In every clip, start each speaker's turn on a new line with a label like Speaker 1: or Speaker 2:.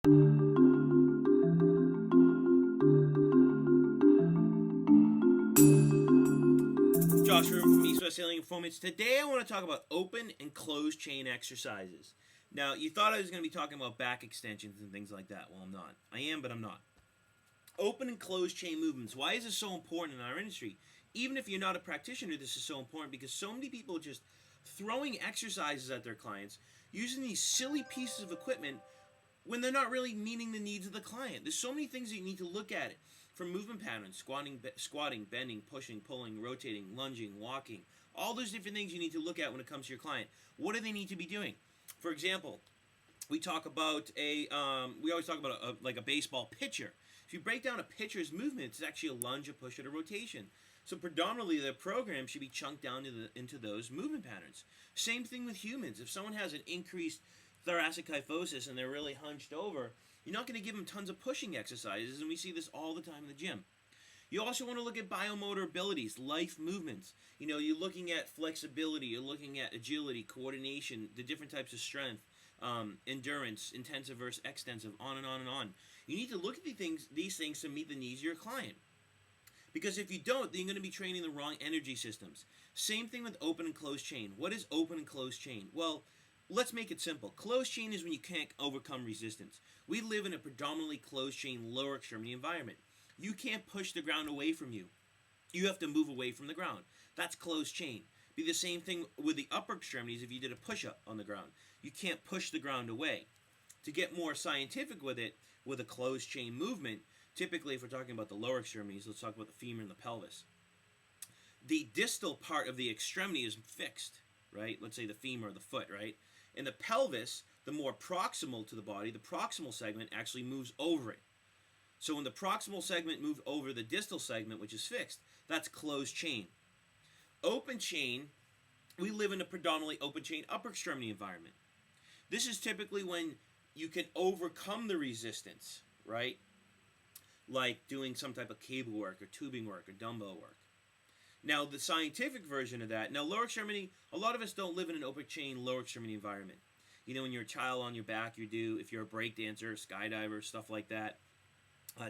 Speaker 1: Josh Rubin from East West Healing Performance. Today I want to talk about open and closed chain exercises. Now, you thought I was going to be talking about back extensions and things like that. Well, I'm not. I am, but I'm not. Open and closed chain movements. Why is this so important in our industry? Even if you're not a practitioner, this is so important because so many people are just throwing exercises at their clients using these silly pieces of equipment when they're not really meeting the needs of the client. There's so many things that you need to look at it. From movement patterns, squatting, bending, pushing, pulling, rotating, lunging, walking, all those different things you need to look at when it comes to your client. What do they need to be doing? For example, we talk about we always talk about like a baseball pitcher. If you break down a pitcher's movement, it's actually a lunge, a push, and a rotation. So predominantly, the program should be chunked down into those movement patterns. Same thing with humans. If someone has an increased thoracic kyphosis and they're really hunched over, you're not going to give them tons of pushing exercises, and we see this all the time in the gym. You also want to look at biomotor abilities, life movements. You're looking at flexibility, you're looking at agility, coordination, the different types of strength, endurance, intensive versus extensive, on and on and on. You need to look at these things to meet the needs of your client. Because if you don't, then you're going to be training the wrong energy systems. Same thing with open and closed chain. What is open and closed chain? Well, let's make it simple. Closed chain is when you can't overcome resistance. We live in a predominantly closed chain lower extremity environment. You can't push the ground away from you. You have to move away from the ground. That's closed chain. Be the same thing with the upper extremities if you did a push-up on the ground. You can't push the ground away. To get more scientific with it, with a closed chain movement, typically if we're talking about the lower extremities, let's talk about the femur and the pelvis. The distal part of the extremity is fixed, right? Let's say the femur or the foot, right? And the pelvis, the more proximal to the body, the proximal segment actually moves over it. So when the proximal segment moves over the distal segment, which is fixed, that's closed chain. Open chain, we live in a predominantly open chain upper extremity environment. This is typically when you can overcome the resistance, right? Like doing some type of cable work or tubing work or dumbbell work. Now, the scientific version of that, now lower extremity, a lot of us don't live in an open chain lower extremity environment. When you're a child on your back, you do. If you're a break dancer, skydiver, stuff like that,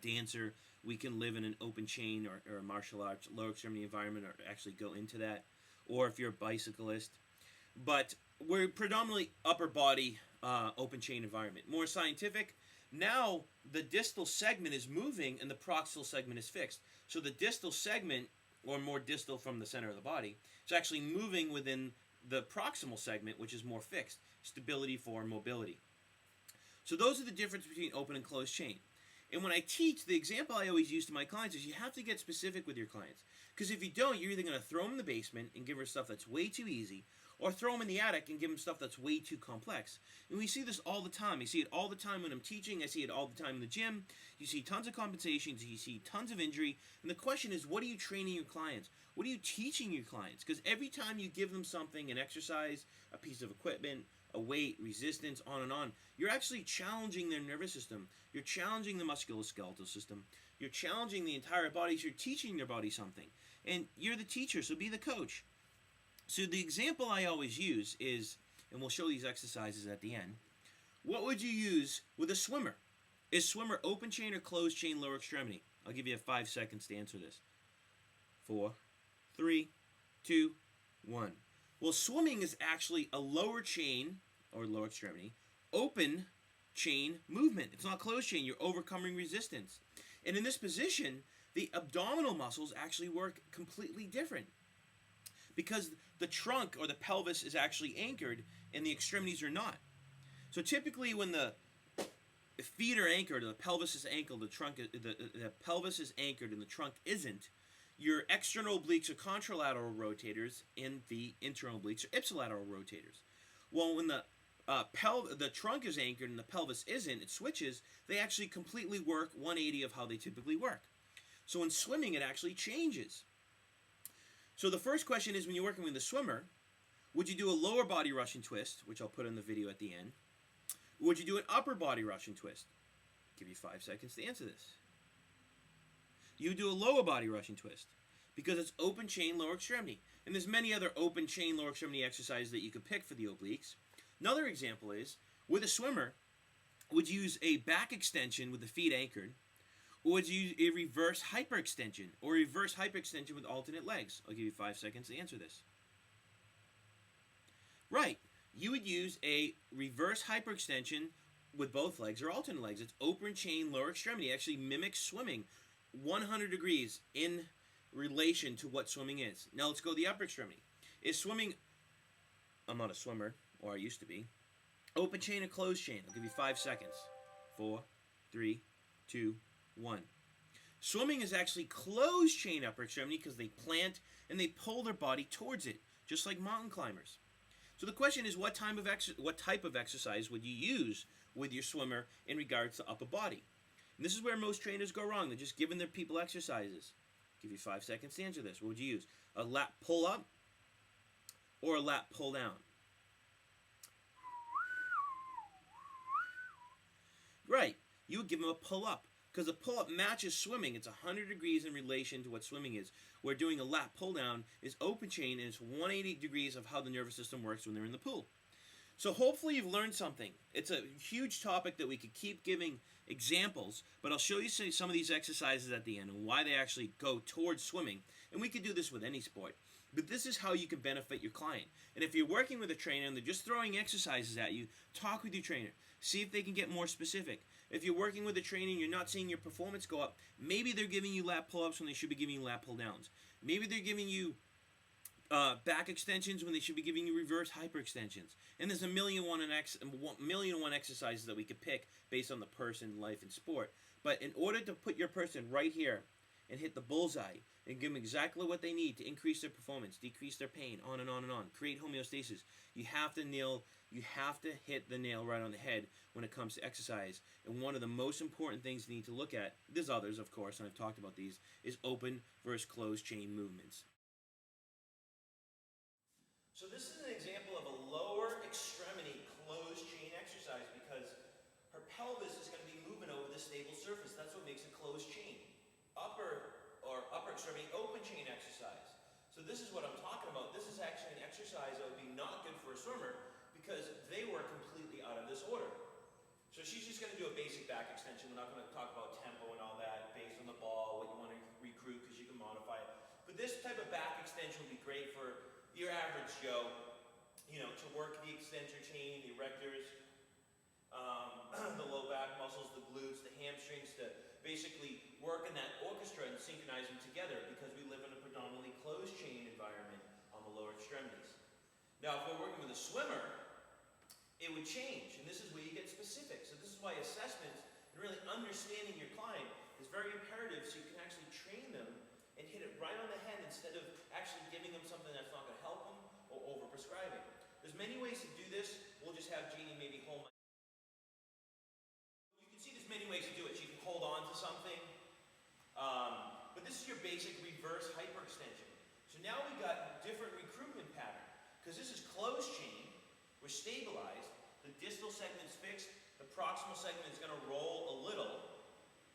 Speaker 1: dancer, we can live in an open chain or a martial arts lower extremity environment or actually go into that. Or if you're a bicyclist. But we're predominantly upper body open chain environment. More scientific, now the distal segment is moving and the proximal segment is fixed. So the distal segment, or more distal from the center of the body, is actually moving within the proximal segment, which is more fixed. Stability for mobility. So those are the difference between open and closed chain. And when I teach, the example I always use to my clients is you have to get specific with your clients. Because if you don't, you're either going to throw them in the basement and give her stuff that's way too easy, or throw them in the attic and give them stuff that's way too complex. And we see this all the time. I see it all the time when I'm teaching. I see it all the time in the gym. You see tons of compensations. You see tons of injury. And the question is, what are you training your clients? What are you teaching your clients? Because every time you give them something, an exercise, a piece of equipment, a weight, resistance, on and on, you're actually challenging their nervous system. You're challenging the musculoskeletal system. You're challenging the entire body. So you're teaching their body something. And you're the teacher, so be the coach. So the example I always use is, and we'll show these exercises at the end, what would you use with a swimmer? Is swimmer open chain or closed chain lower extremity? I'll give you 5 seconds to answer this. 4, 3, 2, 1. Well, swimming is actually a lower chain, or lower extremity, open chain movement. It's not closed chain. You're overcoming resistance. And in this position, the abdominal muscles actually work completely different. Because the trunk or the pelvis is actually anchored and the extremities are not. So typically when the feet are anchored or the pelvis is anchored, the pelvis is anchored and the trunk isn't, your external obliques are contralateral rotators and the internal obliques are ipsilateral rotators. Well, when the trunk is anchored and the pelvis isn't, it switches, they actually completely work 180 of how they typically work. So in swimming, it actually changes. So the first question is, when you're working with a swimmer, would you do a lower body Russian twist, which I'll put in the video at the end? Or would you do an upper body Russian twist? I'll give you 5 seconds to answer this. You do a lower body Russian twist because it's open chain lower extremity. And there's many other open chain lower extremity exercises that you could pick for the obliques. Another example is, with a swimmer, Would you use a back extension with the feet anchored, or would you use a reverse hyperextension or reverse hyperextension with alternate legs? I'll give you 5 seconds to answer this. Right. You would use a reverse hyperextension with both legs or alternate legs. It's open chain lower extremity. It actually mimics swimming 100 degrees in relation to what swimming is. Now let's go to the upper extremity. Is swimming, I'm not a swimmer, or I used to be, open chain or closed chain? I'll give you 5 seconds. 4, 3, 2, 1. Swimming is actually closed chain upper extremity because they plant and they pull their body towards it, just like mountain climbers. So the question is, what type of exercise would you use with your swimmer in regards to upper body? And this is where most trainers go wrong. They're just giving their people exercises. I'll give you 5 seconds to answer this. What would you use? A lat pull up or a lat pull down? Right. You would give them a pull up because a pull up matches swimming. It's 100 degrees in relation to what swimming is. Where doing a lat pull down is open chain, and it's 180 degrees of how the nervous system works when they're in the pool. So hopefully you've learned something. It's a huge topic that we could keep giving examples, but I'll show you some of these exercises at the end and why they actually go towards swimming. And we could do this with any sport. But this is how you can benefit your client. And if you're working with a trainer and they're just throwing exercises at you, talk with your trainer. See if they can get more specific. If you're working with a trainer and you're not seeing your performance go up, maybe they're giving you lat pull-ups when they should be giving you lat pull-downs. Maybe they're giving you back extensions when they should be giving you reverse hyperextensions. And there's a million and one exercises that we could pick based on the person, life, and sport. But in order to put your person right here and hit the bullseye and give them exactly what they need to increase their performance, decrease their pain, on and on and on, create homeostasis, you have to hit the nail right on the head when it comes to exercise. And one of the most important things you need to look at, there's others of course, and I've talked about these, is open versus closed chain movements. So this is an example of a lower extremity closed chain exercise because her pelvis is going to be moving over the stable surface. That's what makes a closed chain. Upper extremity open chain exercise. So this is what I'm talking about. This is actually an exercise that would be not good for a swimmer because they were completely out of this order. So she's just going to do a basic back extension. We're not going to talk about tempo and all that based on the ball, what you want to recruit because you can modify it. But this type of back extension would be great for your average Joe, to work the extensor chain, the erectors, the low back muscles, the glutes, the hamstrings, to basically work in that orchestra and synchronize them together because we live in a predominantly closed chain environment on the lower extremities. Now, if we're working with a swimmer, it would change, and this is where you get specific. So this is why assessments and really understanding your client is very imperative so you can actually train them and hit it right on the head instead of actually giving them something that's not going to help them or over-prescribing. There's many ways to do this. We'll just have Jeanne maybe hold my... You can see there's many ways to do it. She can hold on to something. But this is your basic reverse hyperextension. So now we got different recruitment pattern. Because this is closed chain, we're stabilized, the distal segment's fixed, the proximal segment is going to roll a little.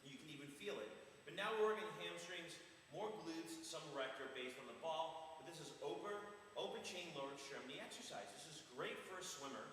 Speaker 1: You can even feel it. But now we're working hamstrings, more glutes, some erector based on the ball. But this is open chain lower extremity exercise. This is great for a swimmer.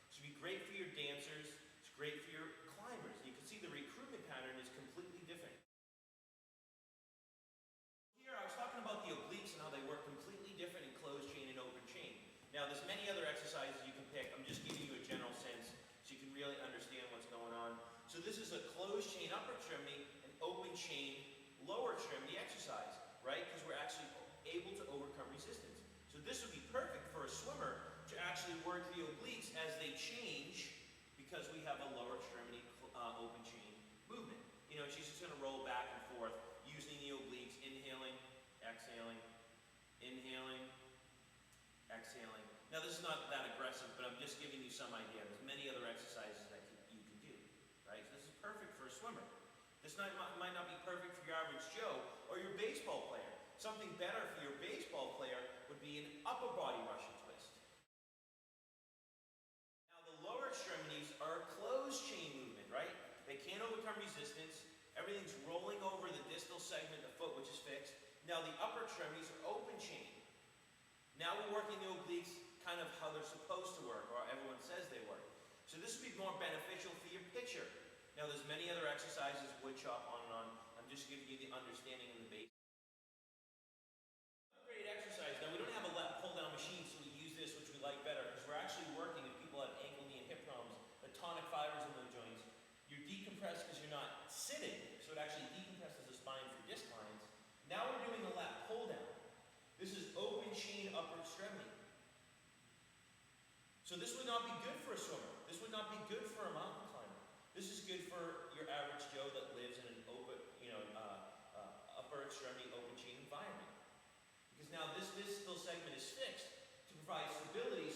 Speaker 1: This would be great for your dancers. It's great for your climbers. You can see the recruitment pattern is completely different. Here I was talking about the obliques and how they work completely different in closed chain and open chain. Now there's many other exercises you can pick. I'm just giving you a general sense so you can really understand what's going on. So this is a closed chain upper extremity and open chain lower extremity exercise, right? Because we're actually able to overcome resistance. So this would be perfect for a swimmer to actually work the obliques as they change because we have a lower extremity open chain movement. She's just going to roll back and forth using the obliques, inhaling, exhaling, inhaling, exhaling. Now this is not that aggressive, but I'm just giving you some idea. There's many other exercises that you can do, right? So this is perfect for a swimmer. This might not be perfect for your average Joe or your baseball player. Something better for your baseball player would be an upper body Russian twist. Now the lower extremities are a closed chain movement, right? They can't overcome resistance. Everything's rolling over the distal segment of the foot, which is fixed. Now the upper extremities are open chain. Now we're working the obliques kind of how they're supposed to work, or everyone says they work. So this would be more beneficial for your picture. Now there's many other exercises, wood chop, on and on. I'm just giving you the understanding and the basics. Great exercise. Now we don't have a lat pull down machine, so we use this, which we like better, because we're actually working, if people have ankle, knee, and hip problems, the tonic fibers in the joints. You're decompressed because you're not sitting, so it actually decompresses the spine for disc lines. Now we're doing the lat pull down. This is open chain upper extremity. So this would not be good for a swimmer. This would not be good for a mountain climber. This is good for your average Joe that lives in an open, upper extremity open chain environment. Because now this distal segment is fixed to provide stability